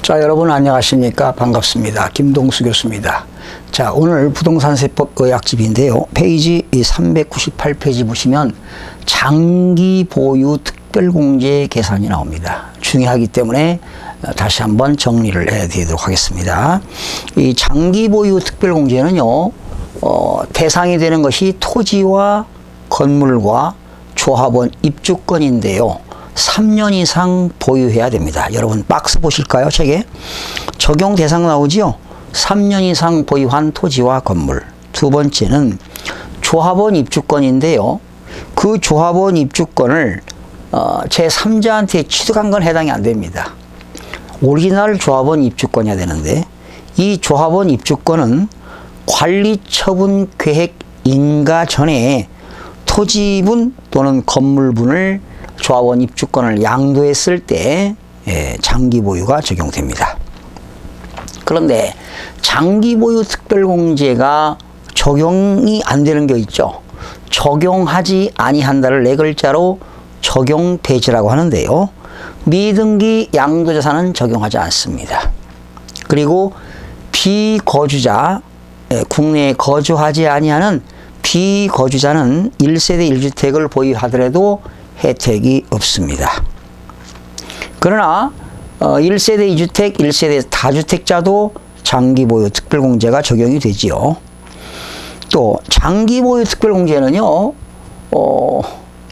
자, 여러분 안녕하십니까? 반갑습니다. 김동수 교수입니다. 자, 오늘 부동산세법 의학집인데요. 페이지 398페이지 보시면 장기 보유 특별공제 계산이 나옵니다. 중요하기 때문에 다시 한번 정리를 해드리도록 하겠습니다. 이 장기 보유 특별공제는요, 대상이 되는 것이 토지와 건물과 조합원 입주권인데요. 3년 이상 보유해야 됩니다. 여러분 박스 보실까요? 책에 적용 대상 나오지요. 3년 이상 보유한 토지와 건물. 두 번째는 조합원 입주권인데요. 그 조합원 입주권을 제3자한테 취득한 건 해당이 안 됩니다. 오리지널 조합원 입주권이어야 되는데, 이 조합원 입주권은 관리처분 계획 인가 전에 토지분 또는 건물분을 조합원 입주권을 양도했을 때 장기 보유가 적용됩니다. 그런데 장기 보유 특별공제가 적용이 안 되는 게 있죠. 적용하지 아니한다를 네 글자로 적용 폐지라고 하는데요. 미등기 양도자산은 적용하지 않습니다. 그리고 비거주자, 국내에 거주하지 아니하는 비거주자는 1세대 1주택을 보유하더라도 혜택이 없습니다. 그러나 1세대 2주택, 1세대 다주택자도 장기보유 특별공제가 적용이 되지요. 또 장기보유 특별공제는요,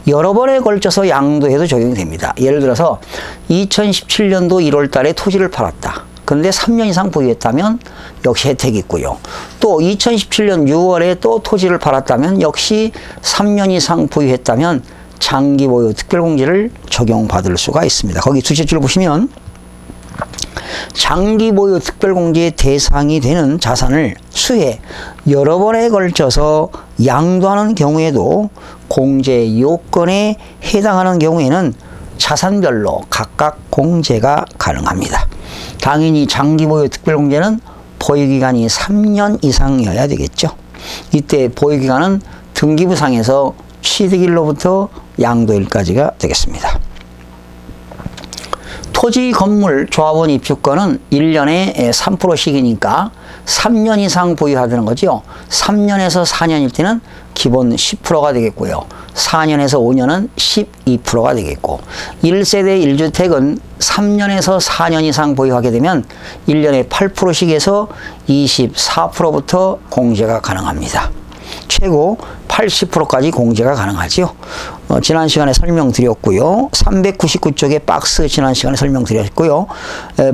여러 번에 걸쳐서 양도해도 적용이 됩니다. 예를 들어서 2017년도 1월 달에 토지를 팔았다. 근데 3년 이상 보유했다면 역시 혜택이 있고요. 또 2017년 6월에 또 토지를 팔았다면 역시 3년 이상 보유했다면 장기 보유 특별공제를 적용받을 수가 있습니다. 거기 두째 줄 보시면 장기 보유 특별공제의 대상이 되는 자산을 수해 여러 번에 걸쳐서 양도하는 경우에도 공제 요건에 해당하는 경우에는 자산별로 각각 공제가 가능합니다. 당연히 장기 보유 특별공제는 보유기간이 3년 이상이어야 되겠죠. 이때 보유기간은 등기부상에서 취득일로부터 양도일까지가 되겠습니다. 토지, 건물, 조합원 입주권은 1년에 3%씩이니까 3년 이상 보유하는 거죠. 3년에서 4년일 때는 기본 10%가 되겠고요. 4년에서 5년은 12%가 되겠고, 1세대 1주택은 3년에서 4년 이상 보유하게 되면 1년에 8%씩에서 24%부터 공제가 가능합니다. 최고 80%까지 공제가 가능하죠. 지난 시간에 설명드렸고요. 399쪽의 박스 지난 시간에 설명드렸고요.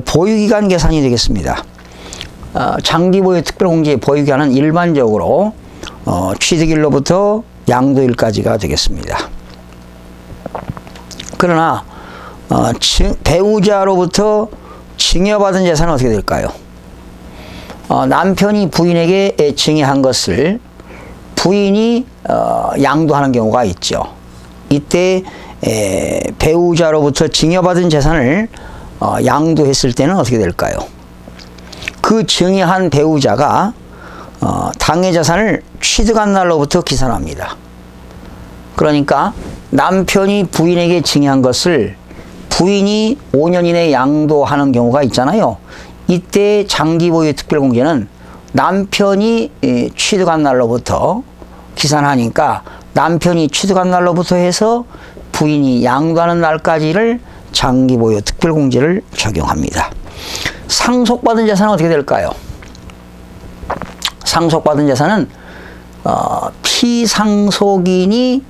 보유기간 계산이 되겠습니다. 장기보유 특별공제의 보유기간은 일반적으로 취득일로부터 양도일까지가 되겠습니다. 그러나 배우자로부터 증여받은 재산은 어떻게 될까요? 남편이 부인에게 증여한 것을 부인이 양도하는 경우가 있죠. 이때 배우자로부터 증여받은 재산을 양도했을 때는 어떻게 될까요? 그 증여한 배우자가 당해 자산을 취득한 날로부터 기산합니다. 그러니까 남편이 부인에게 증여한 것을 부인이 5년 이내에 양도하는 경우가 있잖아요. 이때 장기보유 특별공제는 남편이 취득한 날로부터 기산하니까 남편이 취득한 날로부터 해서 부인이 양도하는 날까지를 장기보유 특별공제를 적용합니다. 상속받은 재산은 어떻게 될까요? 상속받은 재산은 피상속인이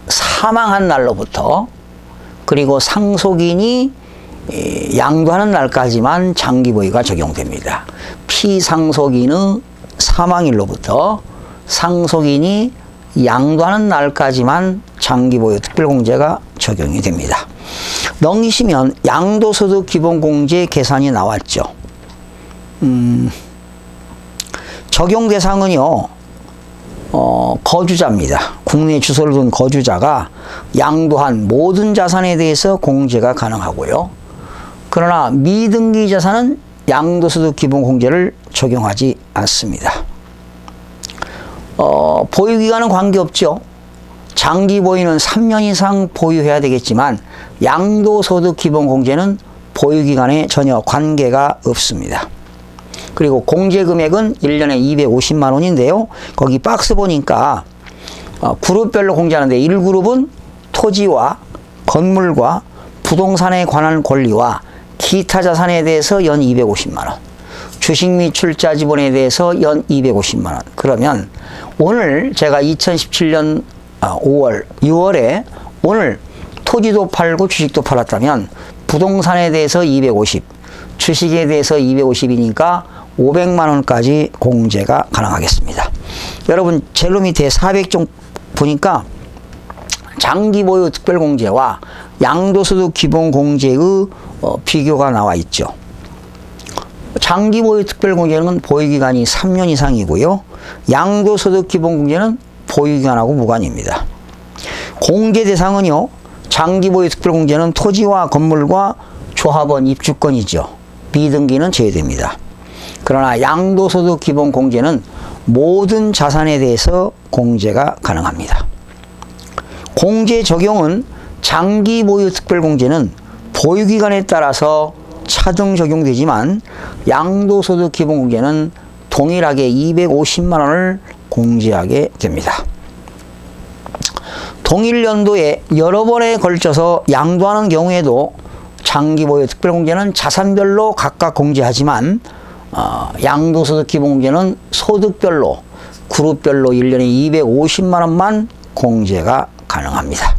사망한 날로부터 그리고 상속인이 양도하는 날까지만 장기보유가 적용됩니다. 피상속인의 사망일로부터 상속인이 양도하는 날까지만 장기보유 특별공제가 적용이 됩니다. 넘기시면 양도소득 기본공제 계산이 나왔죠. 적용 대상은요, 거주자입니다. 국내 주소를 둔 거주자가 양도한 모든 자산에 대해서 공제가 가능하고요. 그러나 미등기 자산은 양도소득 기본공제를 적용하지 않습니다. 보유기간은 관계없죠. 장기 보유는 3년 이상 보유해야 되겠지만 양도소득 기본공제는 보유기간에 전혀 관계가 없습니다. 그리고 공제금액은 1년에 250만 원인데요. 거기 박스 보니까 그룹별로 공제하는데 1그룹은 토지와 건물과 부동산에 관한 권리와 기타 자산에 대해서 연 250만 원, 주식 및 출자 지분에 대해서 연 250만 원. 그러면 오늘 제가 2017년 6월에 오늘 토지도 팔고 주식도 팔았다면 부동산에 대해서 250, 주식에 대해서 250이니까 500만 원까지 공제가 가능하겠습니다. 여러분 젤로 밑에 400종 보니까 장기보유 특별공제와 양도소득 기본공제의 비교가 나와 있죠. 장기보유 특별공제는 보유기간이 3년 이상이고요. 양도소득 기본공제는 보유기간하고 무관입니다. 공제 대상은요. 장기보유 특별공제는 토지와 건물과 조합원 입주권이죠. 미등기는 제외됩니다. 그러나 양도소득 기본공제는 모든 자산에 대해서 공제가 가능합니다. 공제 적용은 장기보유 특별공제는 보유기간에 따라서 차등 적용되지만 양도소득 기본공제는 동일하게 250만 원을 공제하게 됩니다. 동일 연도에 여러 번에 걸쳐서 양도하는 경우에도 장기보유 특별공제는 자산별로 각각 공제하지만 양도소득 기본공제는 소득별로 그룹별로 1년에 250만 원만 공제가 가능합니다.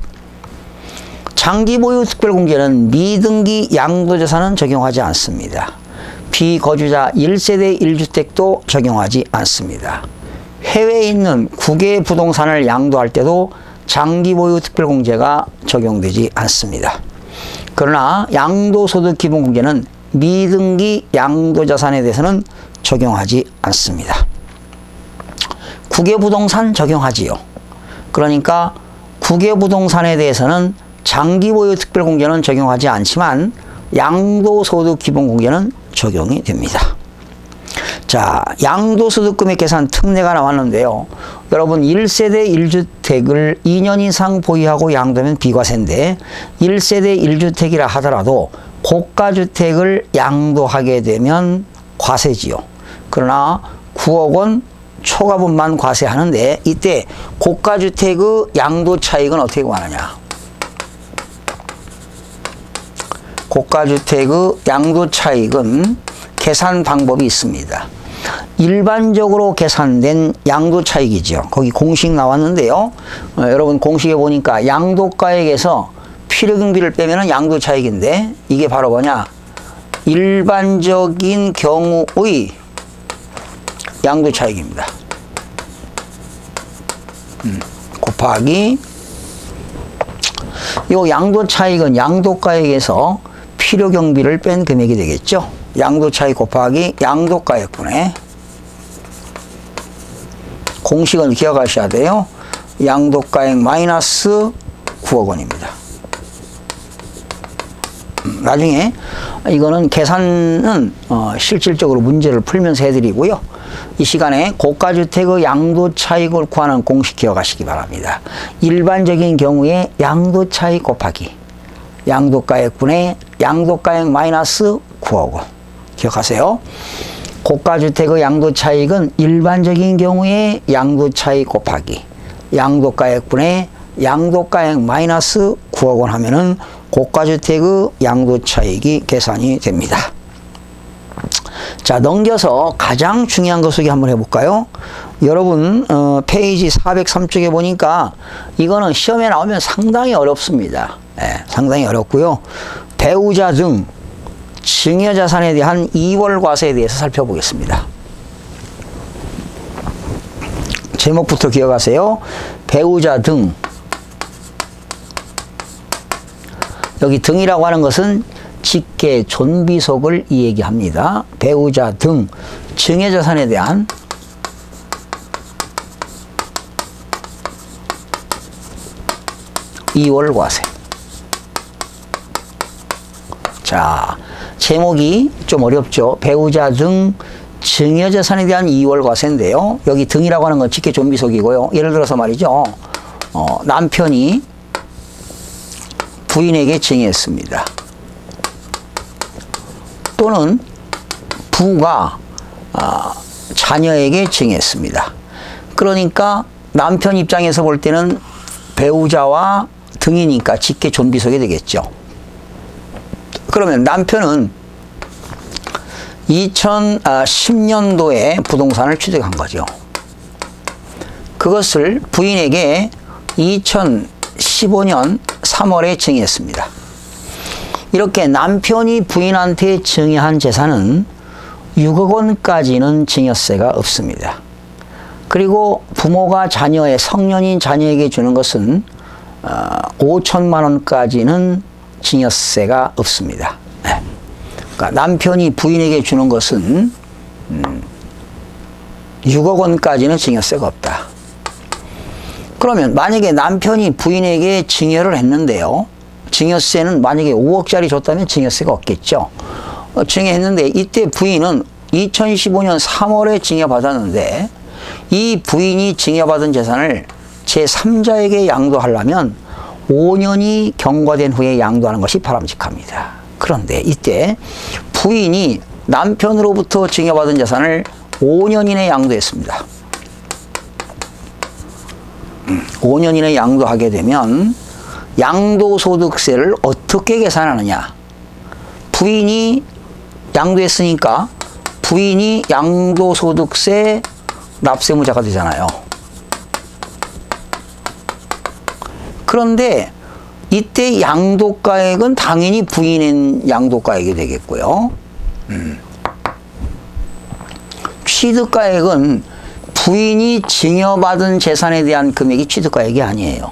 장기보유 특별공제는 미등기 양도자산은 적용하지 않습니다. 비거주자 1세대 1주택도 적용하지 않습니다. 해외에 있는 국외 부동산을 양도할 때도 장기보유 특별공제가 적용되지 않습니다. 그러나 양도소득 기본공제는 미등기 양도자산에 대해서는 적용하지 않습니다. 국외 부동산 적용하지요. 그러니까 국외 부동산에 대해서는 장기보유 특별공제는 적용하지 않지만 양도소득 기본공제는 적용이 됩니다. 자, 양도소득금액 계산 특례가 나왔는데요. 여러분 1세대 1주택을 2년 이상 보유하고 양도하면 비과세인데 1세대 1주택이라 하더라도 고가주택을 양도하게 되면 과세지요. 그러나 9억 원 초과분만 과세하는데 이때 고가주택의 양도 차익은 어떻게 구하느냐. 고가주택의 양도 차익은 계산 방법이 있습니다. 일반적으로 계산된 양도 차익이죠. 거기 공식 나왔는데요. 여러분 공식에 보니까 양도가액에서 필요경비를 빼면 양도 차익인데 이게 바로 뭐냐. 일반적인 경우의 양도 차익입니다. 곱하기 이 양도 차익은 양도가액에서 필요경비를 뺀 금액이 되겠죠. 양도 차익 곱하기 양도가액분의 공식은 기억하셔야 돼요. 양도가액 마이너스 9억 원입니다. 나중에 이거는 계산은 실질적으로 문제를 풀면서 해드리고요. 이 시간에 고가주택의 양도 차익을 구하는 공식 기억하시기 바랍니다. 일반적인 경우에 양도 차익 곱하기 양도가액분의 양도가액 마이너스 9억 원. 기억하세요. 고가주택의 양도 차익은 일반적인 경우에 양도 차익 곱하기 양도가액분의 양도가액 마이너스 9억 원 하면은 고가주택의 양도 차익이 계산이 됩니다. 자, 넘겨서 가장 중요한 거 소개 한번 해볼까요? 여러분 페이지 403쪽에 보니까 이거는 시험에 나오면 상당히 어렵습니다. 네, 상당히 어렵고요. 배우자 등 증여자산에 대한 2월 과세에 대해서 살펴보겠습니다. 제목부터 기억하세요. 배우자 등. 여기 등이라고 하는 것은 직계 존비속을 얘기합니다. 배우자 등 증여자산에 대한 2월 과세. 자, 제목이 좀 어렵죠. 배우자 등 증여자산에 대한 2월 과세인데요. 여기 등이라고 하는 건 직계 존비속이고요. 예를 들어서 말이죠. 남편이 부인에게 증여했습니다. 또는 부가 자녀에게 증여했습니다. 그러니까 남편 입장에서 볼 때는 배우자와 등이니까 직계 존비속이 되겠죠. 그러면 남편은 2010년도에 부동산을 취득한 거죠. 그것을 부인에게 2015년 3월에 증여했습니다. 이렇게 남편이 부인한테 증여한 재산은 6억 원까지는 증여세가 없습니다. 그리고 부모가 자녀의 성년인 자녀에게 주는 것은 5천만 원까지는 증여세가 없습니다. 네. 그러니까 남편이 부인에게 주는 것은 6억 원까지는 증여세가 없다. 그러면 만약에 남편이 부인에게 증여를 했는데요. 증여세는 만약에 5억짜리 줬다면 증여세가 없겠죠. 증여했는데 이때 부인은 2015년 3월에 증여받았는데 이 부인이 증여받은 재산을 제3자에게 양도하려면 5년이 경과된 후에 양도하는 것이 바람직합니다. 그런데 이때 부인이 남편으로부터 증여받은 재산을 5년 이내에 양도했습니다. 5년 이내에 양도하게 되면 양도소득세를 어떻게 계산하느냐. 부인이 양도했으니까 부인이 양도소득세 납세무자가 되잖아요. 그런데 이때 양도가액은 당연히 부인의 양도가액이 되겠고요. 취득가액은 부인이 증여받은 재산에 대한 금액이 취득가액이 아니에요.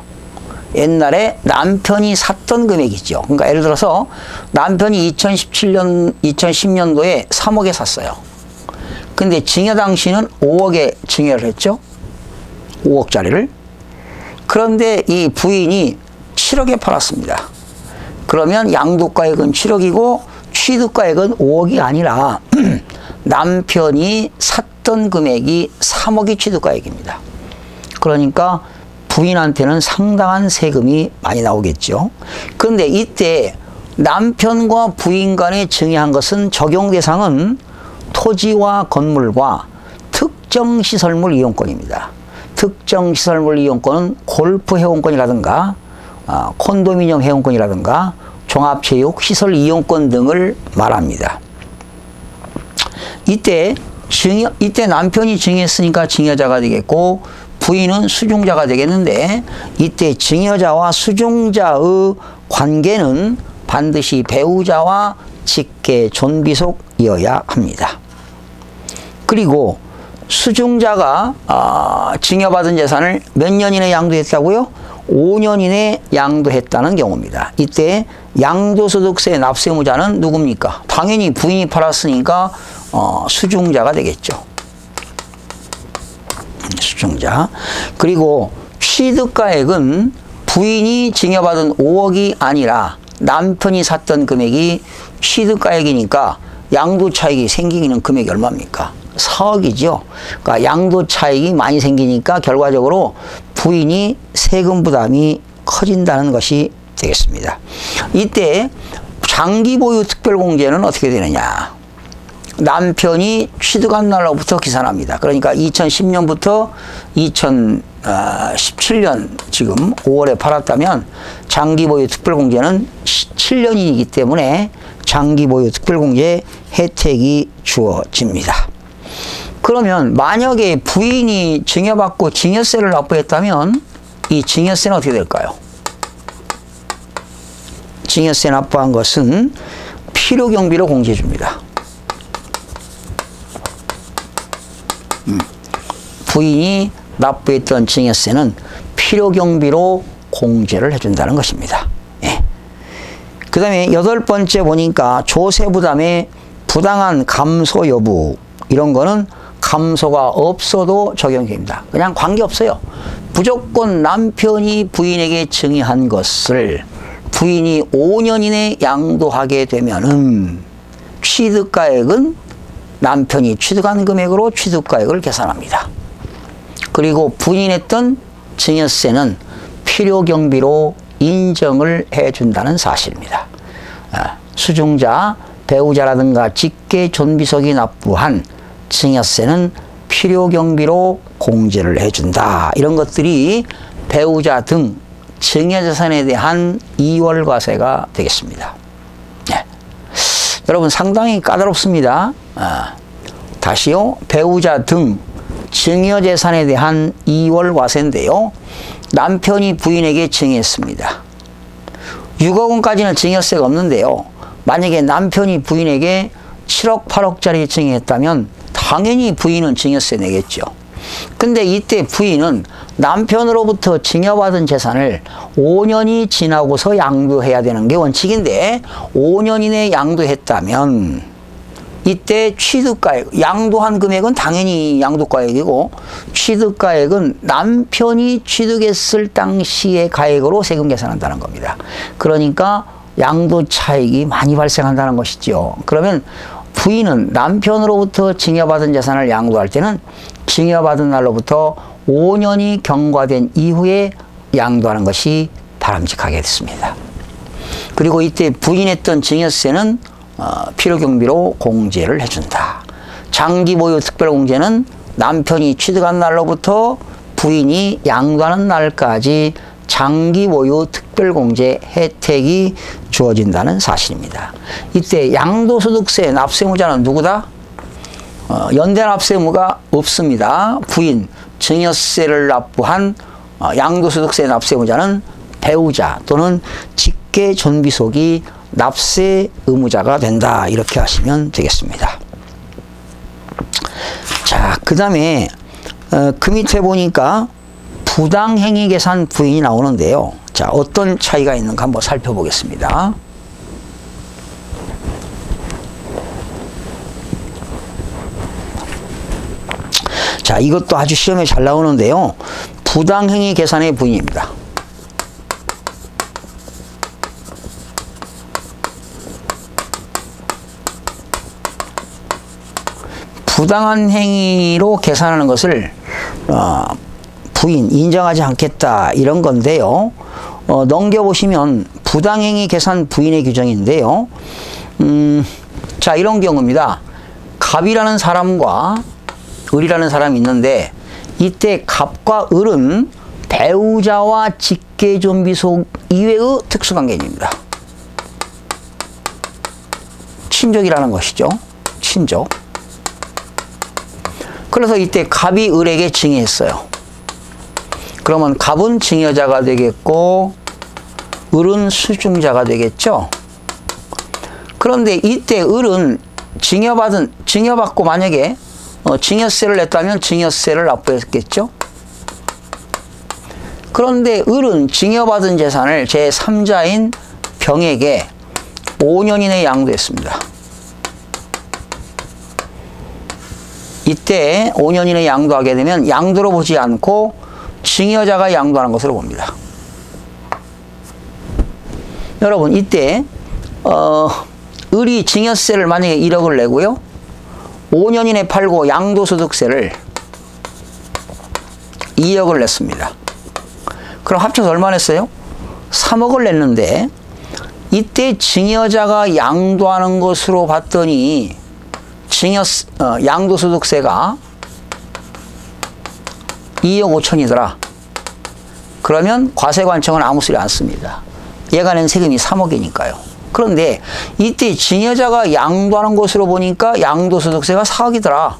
옛날에 남편이 샀던 금액이죠. 그러니까 예를 들어서 남편이 2010년도에 3억에 샀어요. 근데 증여 당시는 5억에 증여를 했죠. 5억짜리를. 그런데 이 부인이 7억에 팔았습니다. 그러면 양도가액은 7억이고 취득가액은 5억이 아니라 남편이 샀던 금액이 3억이 취득가액입니다. 그러니까 부인한테는 상당한 세금이 많이 나오겠죠. 그런데 이때 남편과 부인 간에 증여한 것은 적용 대상은 토지와 건물과 특정 시설물 이용권입니다. 특정 시설물 이용권은 골프 회원권이라든가 콘도미니엄 회원권이라든가 종합체육 시설 이용권 등을 말합니다. 이때 남편이 증여했으니까 증여자가 되겠고 부인은 수중자가 되겠는데 이때 증여자와 수중자의 관계는 반드시 배우자와 직계 존비속이어야 합니다. 그리고 수중자가 증여받은 재산을 몇 년 이내에 양도했다고요? 5년 이내에 양도했다는 경우입니다. 이때 양도소득세 납세무자는 누굽니까? 당연히 부인이 팔았으니까 수중자가 되겠죠. 수중자. 그리고 취득가액은 부인이 증여받은 5억이 아니라 남편이 샀던 금액이 취득가액이니까 양도 차익이 생기는 금액이 얼마입니까? 4억이죠. 그러니까 양도 차익이 많이 생기니까 결과적으로 부인이 세금 부담이 커진다는 것이 되겠습니다. 이때 장기 보유 특별공제는 어떻게 되느냐? 남편이 취득한 날로부터 계산합니다. 그러니까 2010년부터 2017년 지금 5월에 팔았다면 장기 보유 특별공제는 7년이기 때문에 장기 보유 특별공제 혜택이 주어집니다. 그러면 만약에 부인이 증여받고 증여세를 납부했다면 이 증여세는 어떻게 될까요? 증여세 납부한 것은 필요경비로 공제해 줍니다. 부인이 납부했던 증여세는 필요경비로 공제를 해준다는 것입니다. 예. 그 다음에 8번째 보니까 조세부담의 부당한 감소 여부, 이런 거는 감소가 없어도 적용됩니다. 그냥 관계없어요. 무조건 남편이 부인에게 증여한 것을 부인이 5년 이내에 양도하게 되면은 취득가액은 남편이 취득한 금액으로 취득가액을 계산합니다. 그리고 부인했던 증여세는 필요경비로 인정을 해준다는 사실입니다. 수중자, 배우자라든가 직계 존비속이 납부한 증여세는 필요경비로 공제를 해준다. 이런 것들이 배우자 등 증여재산에 대한 이월과세가 되겠습니다. 네. 여러분 상당히 까다롭습니다. 다시요. 배우자 등 증여재산에 대한 이월과세인데요. 남편이 부인에게 증여했습니다. 6억 원까지는 증여세가 없는데요. 만약에 남편이 부인에게 7억 8억짜리 증여했다면 당연히 부인은 증여세 내겠죠. 근데 이때 부인은 남편으로부터 증여받은 재산을 5년이 지나고서 양도해야 되는 게 원칙인데 5년 이내에 양도했다면 이때 취득가액, 양도한 금액은 당연히 양도가액이고 취득가액은 남편이 취득했을 당시의 가액으로 세금 계산한다는 겁니다. 그러니까 양도 차익이 많이 발생한다는 것이죠. 그러면 부인은 남편으로부터 증여받은 재산을 양도할 때는 증여받은 날로부터 5년이 경과된 이후에 양도하는 것이 바람직하게 됐습니다. 그리고 이때 부인했던 증여세는 필요경비로 공제를 해준다. 장기보유 특별공제는 남편이 취득한 날로부터 부인이 양도하는 날까지 장기보유 특별공제 혜택이 주어진다는 사실입니다. 이때 양도소득세 납세무자는 누구다? 연대납세무가 없습니다. 부인, 증여세를 납부한 양도소득세 납세무자는 배우자 또는 직계존비속이 납세 의무자가 된다. 이렇게 하시면 되겠습니다. 자, 그 다음에 그 밑에 보니까 부당행위 계산 부인이 나오는데요. 자, 어떤 차이가 있는가 한번 살펴보겠습니다. 자, 이것도 아주 시험에 잘 나오는데요. 부당행위 계산의 부인입니다. 부당한 행위로 계산하는 것을 부인 인정하지 않겠다 이런 건데요. 넘겨보시면 부당행위 계산 부인의 규정인데요. 자, 이런 경우입니다. 갑이라는 사람과 을이라는 사람이 있는데 이때 갑과 을은 배우자와 직계존비속 이외의 특수관계입니다. 친족이라는 것이죠. 친족. 그래서 이때 갑이 을에게 증여했어요. 그러면 갑은 증여자가 되겠고 을은 수중자가 되겠죠. 그런데 이때 을은 증여받고 만약에 증여세를 냈다면 증여세를 납부했겠죠. 그런데 을은 증여받은 재산을 제3자인 병에게 5년 이내에 양도했습니다. 이때 5년 이내에 양도하게 되면 양도로 보지 않고 증여자가 양도하는 것으로 봅니다. 여러분 이때 을이 증여세를 만약에 1억을 내고요. 5년 이내에 팔고 양도소득세를 2억을 냈습니다. 그럼 합쳐서 얼마 냈어요? 3억을 냈는데 이때 증여자가 양도하는 것으로 봤더니 양도소득세가 2억 5천이더라. 그러면 과세관청은 아무 소리 안 씁니다. 얘가 낸 세금이 3억이니까요. 그런데 이때 증여자가 양도하는 것으로 보니까 양도소득세가 4억이더라.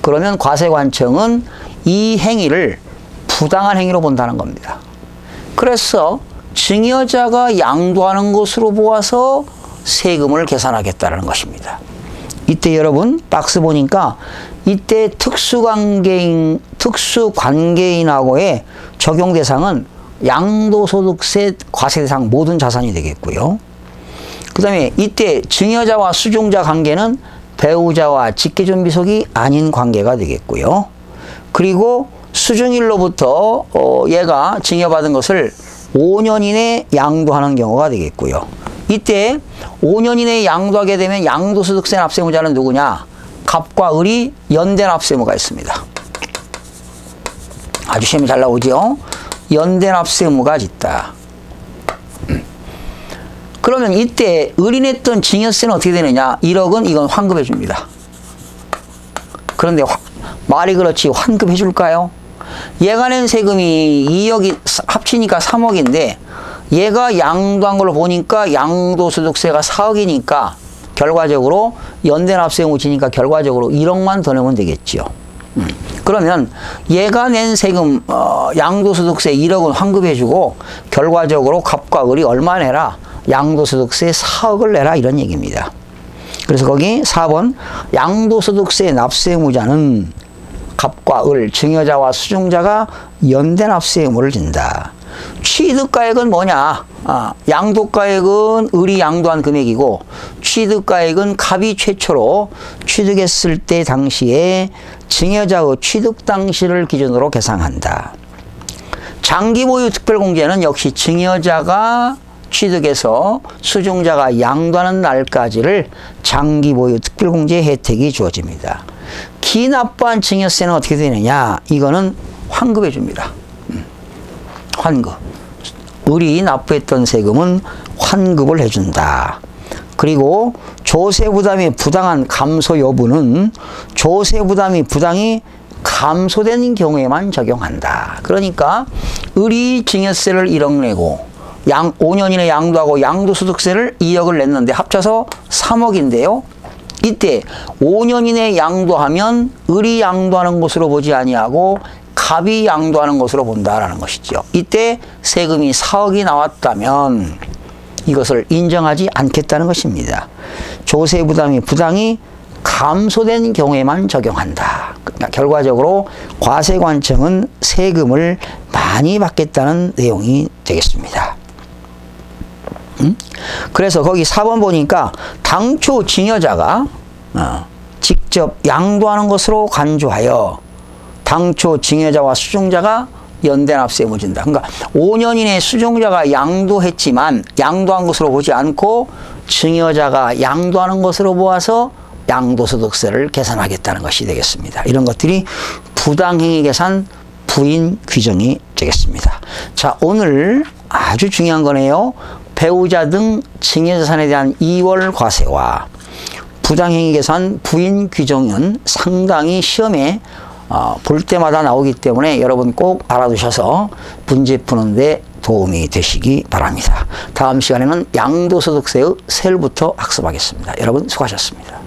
그러면 과세관청은 이 행위를 부당한 행위로 본다는 겁니다. 그래서 증여자가 양도하는 것으로 보아서 세금을 계산하겠다는 것입니다. 이때 여러분 박스 보니까 이때 특수관계인하고의 적용 대상은 양도소득세 과세 대상 모든 자산이 되겠고요. 그 다음에 이때 증여자와 수중자 관계는 배우자와 직계존비속이 아닌 관계가 되겠고요. 그리고 수중일로부터 얘가 증여받은 것을 5년 이내에 양도하는 경우가 되겠고요. 이때 5년 이내에 양도하게 되면 양도소득세 납세무자는 누구냐? 갑과 을이 연대 납세무가 있습니다. 아주 시험이 잘 나오죠? 연대 납세무가 있다. 그러면 이때 을인했던 증여세는 어떻게 되느냐? 1억은 이건 환급해 줍니다. 그런데 말이 그렇지 환급해 줄까요? 얘가 낸 세금이 2억이 합치니까 3억인데 얘가 양도한 걸로 보니까 양도소득세가 4억이니까 결과적으로 연대납세에 묻히니까 결과적으로 1억만 더 내면 되겠죠. 그러면 얘가 낸 세금 양도소득세 1억은 환급해주고 결과적으로 갑과 을이 얼마 내라? 양도소득세 4억을 내라 이런 얘기입니다. 그래서 거기 4번 양도소득세 납세 의무자는 갑과 을, 증여자와 수증자가 연대납세 의무를 진다. 취득가액은 뭐냐? 양도가액은 을이 양도한 금액이고 취득가액은 갑이 최초로 취득했을 때 당시에 증여자의 취득 당시를 기준으로 계산한다. 장기보유 특별공제는 역시 증여자가 취득해서 수증자가 양도하는 날까지를 장기보유 특별공제 혜택이 주어집니다. 기납부한 증여세는 어떻게 되느냐? 이거는 환급해 줍니다. 환급. 을이 납부했던 세금은 환급을 해준다. 그리고 조세부담의 부당한 감소 여부는 조세부담이 부당히 감소된 경우에만 적용한다. 그러니까 을이 증여세를 1억 내고 5년 이내 양도하고 양도소득세를 2억을 냈는데 합쳐서 3억인데요. 이때 5년 이내 양도하면 을이 양도하는 것으로 보지 아니하고 갑이 양도하는 것으로 본다라는 것이죠. 이때 세금이 4억이 나왔다면 이것을 인정하지 않겠다는 것입니다. 조세 부담이 부당히 감소된 경우에만 적용한다. 그러니까 결과적으로 과세관청은 세금을 많이 받겠다는 내용이 되겠습니다. 그래서 거기 4번 보니까 당초 증여자가 직접 양도하는 것으로 간주하여 당초 증여자와 수증자가 연대납세 의무 진다. 그러니까 5년 이내 수증자가 양도했지만 양도한 것으로 보지 않고 증여자가 양도하는 것으로 보아서 양도소득세를 계산하겠다는 것이 되겠습니다. 이런 것들이 부당행위 계산 부인 규정이 되겠습니다. 자, 오늘 아주 중요한 거네요. 배우자 등 증여자산에 대한 2월 과세와 부당행위 계산 부인 규정은 상당히 시험에 볼 때마다 나오기 때문에 여러분 꼭 알아두셔서 문제 푸는 데 도움이 되시기 바랍니다. 다음 시간에는 양도소득세의 세율부터 학습하겠습니다. 여러분 수고하셨습니다.